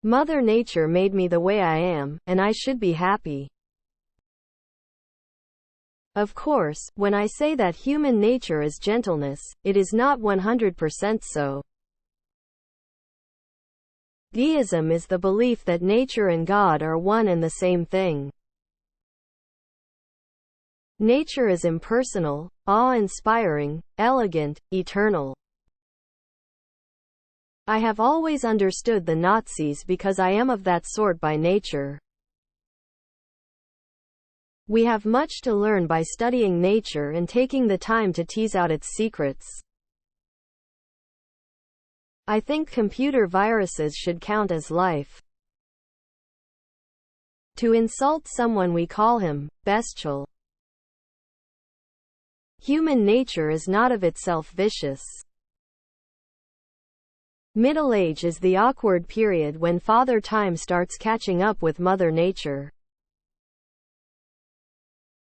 Mother Nature made me the way I am, and I should be happy. Of course, when I say that human nature is gentleness, it is not 100% so. Deism is the belief that nature and God are one and the same thing. Nature is impersonal, awe-inspiring, elegant, eternal. I have always understood the Nazis because I am of that sort by nature. We have much to learn by studying nature and taking the time to tease out its secrets. I think computer viruses should count as life. To insult someone we call him bestial. Human nature is not of itself vicious. Middle age is the awkward period when Father Time starts catching up with Mother Nature.